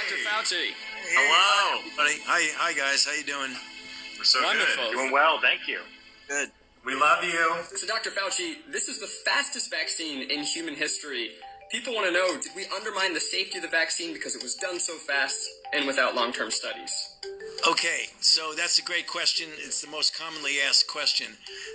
Dr. Fuchi. Hello. Buddy. Hi guys. How you doing? We're so Wonderful. good. Doing well, thank you. Good. We love you. So, Dr. Fauci, this is the fastest vaccine in human history. People want to know, did we undermine the safety of the vaccine because it was done so fast and without long-term studies? Okay, so that's a great question. It's the most commonly asked question.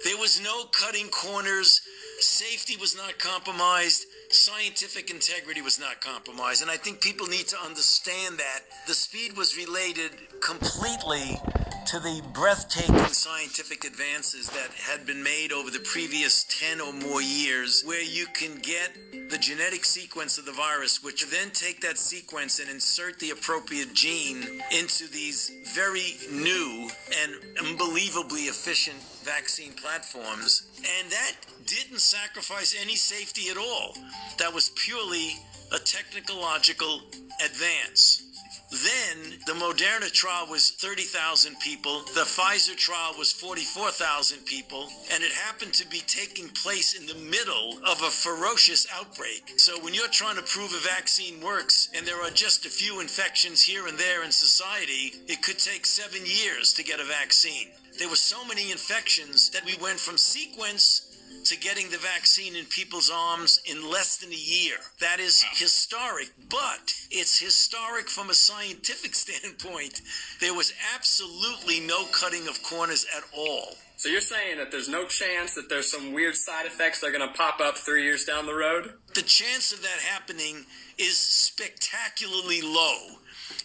There was no cutting corners. Safety was not compromised. Scientific integrity was not compromised. And I think people need to understand that the speed was related completely to the breathtaking scientific advances that had been made over the previous 10 or more years, where you can get the genetic sequence of the virus, which then take that sequence and insert the appropriate gene into these very new and unbelievably efficient vaccine platforms. And that didn't sacrifice any safety at all. That was purely a technological advance. Then the Moderna trial was 30,000 people. The Pfizer trial was 44,000 people. And it happened to be taking place in the middle of a ferocious outbreak. So when you're trying to prove a vaccine works and there are just a few infections here and there in society, it could take 7 years to get a vaccine. There were so many infections that we went from sequence to getting the vaccine in people's arms in less than a year. That is historic, but it's historic from a scientific standpoint. There was absolutely no cutting of corners at all. So you're saying that there's no chance that there's some weird side effects that are going to pop up 3 years down the road? The chance of that happening is spectacularly low.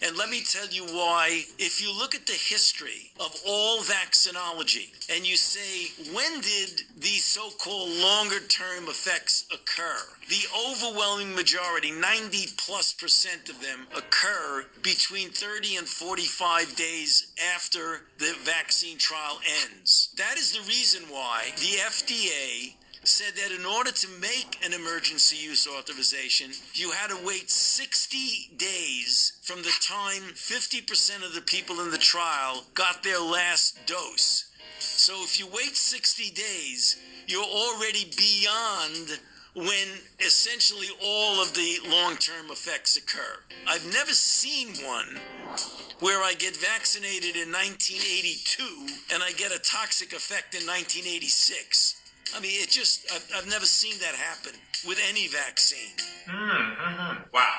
And let me tell you why. If you look at the history of all vaccinology and you say, when did these so-called longer-term effects occur? The overwhelming majority, 90+% of them, occur between 30 and 45 days after the vaccine trial ends. That is the reason why the FDA said that in order to make an emergency use authorization, you had to wait 60 days from the time 50% of the people in the trial got their last dose. So if you wait 60 days, you're already beyond when essentially all of the long-term effects occur. I've never seen one where I get vaccinated in 1982 and I get a toxic effect in 1986. I mean, I've never seen that happen with any vaccine. Wow,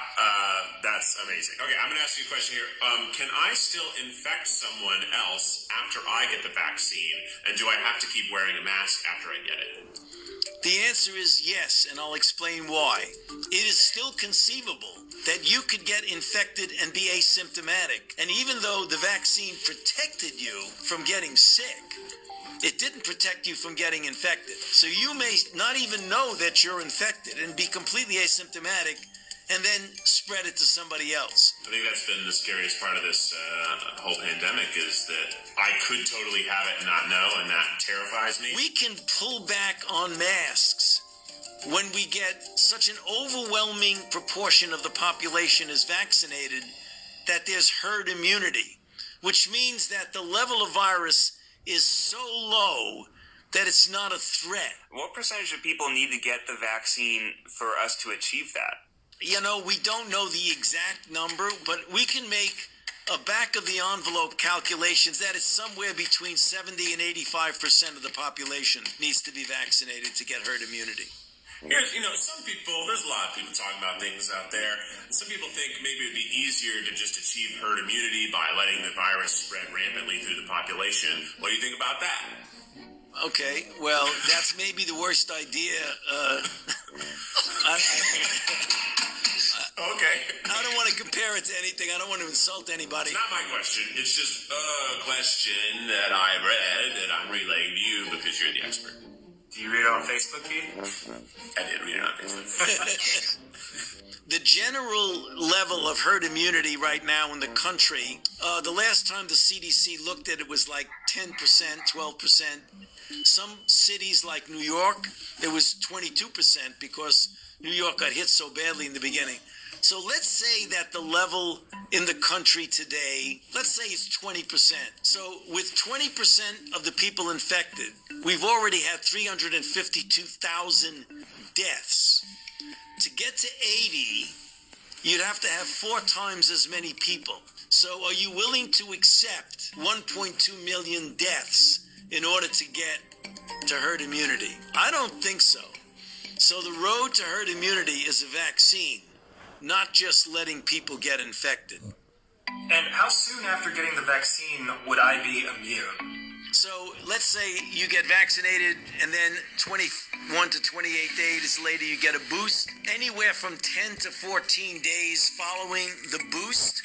that's amazing. Okay, I'm going to ask you a question here. Can I still infect someone else after I get the vaccine? And do I have to keep wearing a mask after I get it? The answer is yes, and I'll explain why. It is still conceivable that you could get infected and be asymptomatic. And even though the vaccine protected you from getting sick, it didn't protect you from getting infected. So you may not even know that you're infected and be completely asymptomatic and then spread it to somebody else. I think that's been the scariest part of this whole pandemic, is that I could totally have it and not know, and that terrifies me. We can pull back on masks when we get such an overwhelming proportion of the population is vaccinated that there's herd immunity, which means that the level of virus is so low that it's not a threat. What percentage of people need to get the vaccine for us to achieve that? You know, we don't know the exact number, but we can make a back-of-the-envelope calculations that it's somewhere between 70 and 85% of the population needs to be vaccinated to get herd immunity. Here's, some people, there's a lot of people talking about things out there. Some people think maybe it would be easier to just achieve herd immunity by letting the virus spread rampantly through the population. What do you think about that? Okay, well, that's maybe the worst idea. Okay. I don't want to compare it to anything. I don't want to insult anybody. It's not my question. It's just a question that I read that I'm relaying to you because you're the expert. Do you read it on Facebook, Keith? I did read it on Facebook. The general level of herd immunity right now in the country, the last time the CDC looked at it was like 10%, 12%. Some cities like New York, it was 22% because New York got hit so badly in the beginning. So let's say that the level in the country today, let's say it's 20%. So with 20% of the people infected, we've already had 352,000 deaths. To get to 80, you'd have to have 4 times as many people. So are you willing to accept 1.2 million deaths in order to get to herd immunity? I don't think so. So the road to herd immunity is a vaccine, not just letting people get infected. And how soon after getting the vaccine would I be immune? So let's say you get vaccinated and then 21 to 28 days later you get a boost. Anywhere from 10 to 14 days following the boost,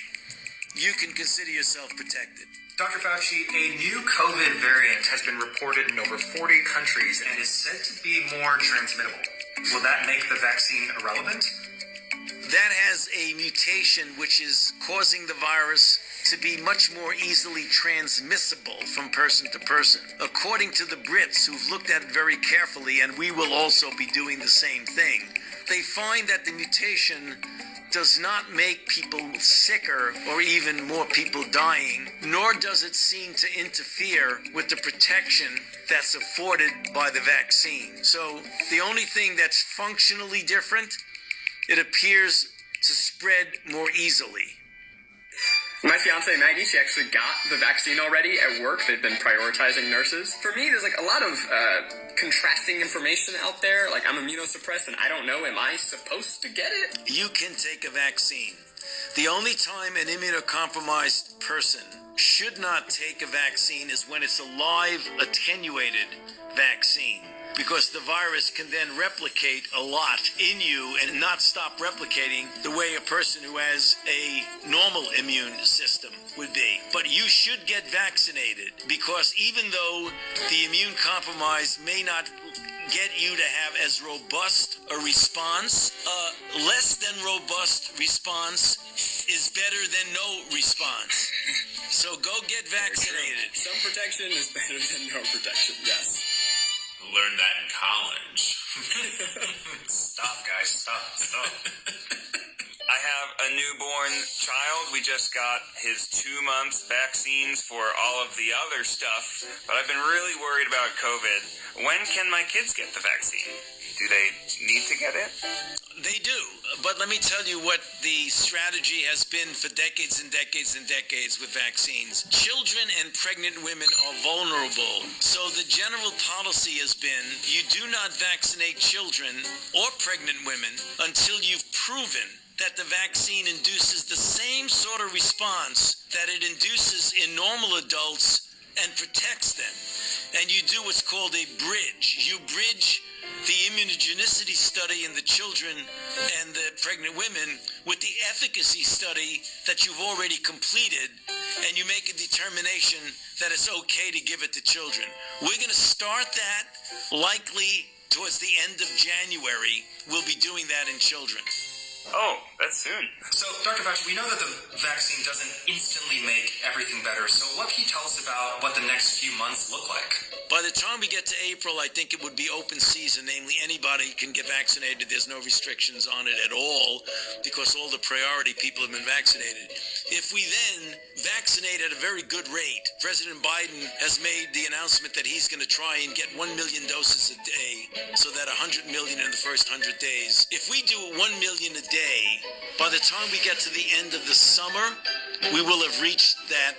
you can consider yourself protected. Dr. Fauci, a new COVID variant has been reported in over 40 countries and is said to be more transmittable. Will that make the vaccine irrelevant? That has a mutation which is causing the virus to be much more easily transmissible from person to person. According to the Brits, who've looked at it very carefully, and we will also be doing the same thing, they find that the mutation does not make people sicker or even more people dying, nor does it seem to interfere with the protection that's afforded by the vaccine. So the only thing that's functionally different, it appears to spread more easily. My fiance Maggie, she actually got the vaccine already at work. They've been prioritizing nurses. For me, there's like a lot of contrasting information out there. Like, I'm immunosuppressed and I don't know, am I supposed to get it? You can take a vaccine. The only time an immunocompromised person should not take a vaccine is when it's a live, attenuated vaccine, because the virus can then replicate a lot in you and not stop replicating the way a person who has a normal immune system would be. But you should get vaccinated, because even though the immune compromise may not get you to have as robust a response, less than robust response is better than no response. So go get vaccinated. Some protection is better than no protection, yes. Learned that in college. Stop, guys. Stop. I have a newborn child. We just got his 2 months vaccines for all of the other stuff, but I've been really worried about COVID. When can my kids get the vaccine? Do they need to get it? They do, but let me tell you what the strategy has been for decades and decades and decades with vaccines. Children and pregnant women are vulnerable, so the general policy has been you do not vaccinate children or pregnant women until you've proven that the vaccine induces the same sort of response that it induces in normal adults and protects them. And you do what's called a bridge. You bridge the immunogenicity study in the children and the pregnant women with the efficacy study that you've already completed, and you make a determination that it's okay to give it to children. We're going to start that likely towards the end of January. We'll be doing that in children. Oh, that's soon. So, Dr. Fauci, we know that the vaccine doesn't instantly make everything better. So what can you tell us about what the next few months look like? By the time we get to April, I think it would be open season, namely anybody can get vaccinated. There's no restrictions on it at all because all the priority people have been vaccinated. If we then vaccinate at a very good rate, President Biden has made the announcement that he's going to try and get 1 million doses a day, so that 100 million in the first 100 days. If we do 1 million a day, by the time we get to the end of the summer, we will have reached that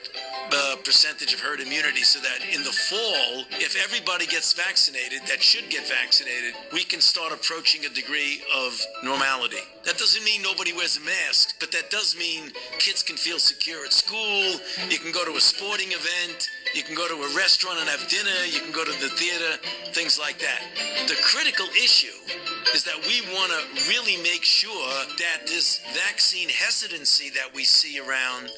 percentage of herd immunity, so that in the fall, if everybody gets vaccinated, that should get vaccinated, we can start approaching a degree of normality. That doesn't mean nobody wears a mask, but that does mean kids can feel secure at school, you can go to a sporting event, you can go to a restaurant and have dinner, you can go to the theater, things like that. The critical issue is that we want to really make sure that this vaccine hesitancy that we see around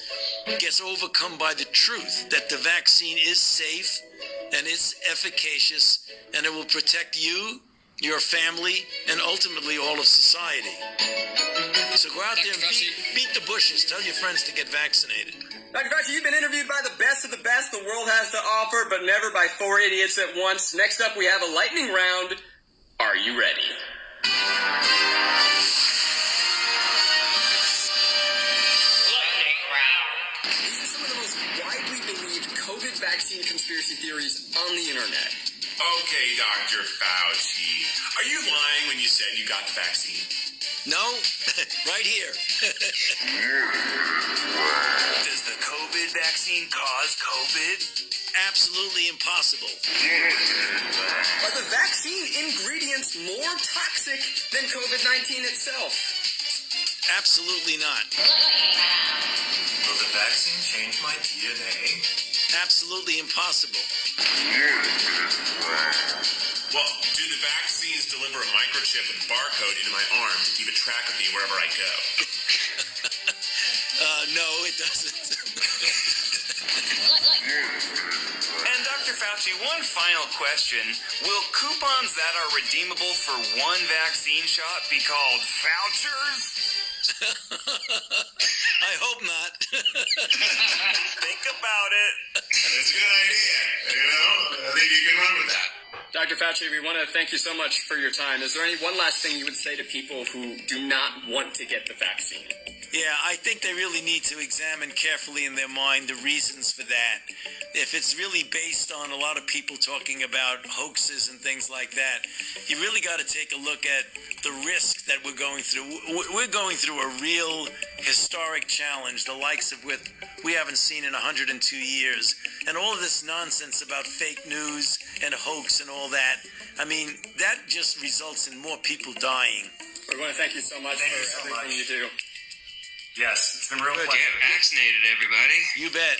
gets overcome by the truth that the vaccine is safe and it's efficacious and it will protect you, your family, and ultimately all of society. So go out there and beat the bushes. Tell your friends to get vaccinated. Dr. Fauci, you've been interviewed by the best of the best the world has to offer, but never by 4 idiots at once. Next up, we have a lightning round. Are you ready? Lightning round. These are some of the most widely believed COVID vaccine conspiracy theories on the internet. Okay, Dr. Fauci. Are you lying when you said you got the vaccine? No, right here. Does the COVID vaccine cause COVID? Absolutely impossible. Are the vaccine ingredients more toxic than COVID-19 itself? Absolutely not. Will the vaccine change my DNA? Absolutely impossible. Well, do the vaccines deliver a microchip with a barcode into my arm to keep a track of me wherever I go? No, it doesn't. And Dr. Fauci, one final question. Will coupons that are redeemable for one vaccine shot be called vouchers? I hope not. Think about it. That's a good idea. I think you can run with that. Dr. Fauci, we want to thank you so much for your time. Is there any one last thing you would say to people who do not want to get the vaccine? Yeah, I think they really need to examine carefully in their mind the reasons for that. If it's really based on a lot of people talking about hoaxes and things like that, you really got to take a look at the risk that we're going through. We're going through a real historic challenge, the likes of which we haven't seen in 102 years. And all of this nonsense about fake news and hoax and all that, I mean, that just results in more people dying. We want to thank you so much for everything you do. Yes, it's been a real pleasure. Get vaccinated, everybody. You bet.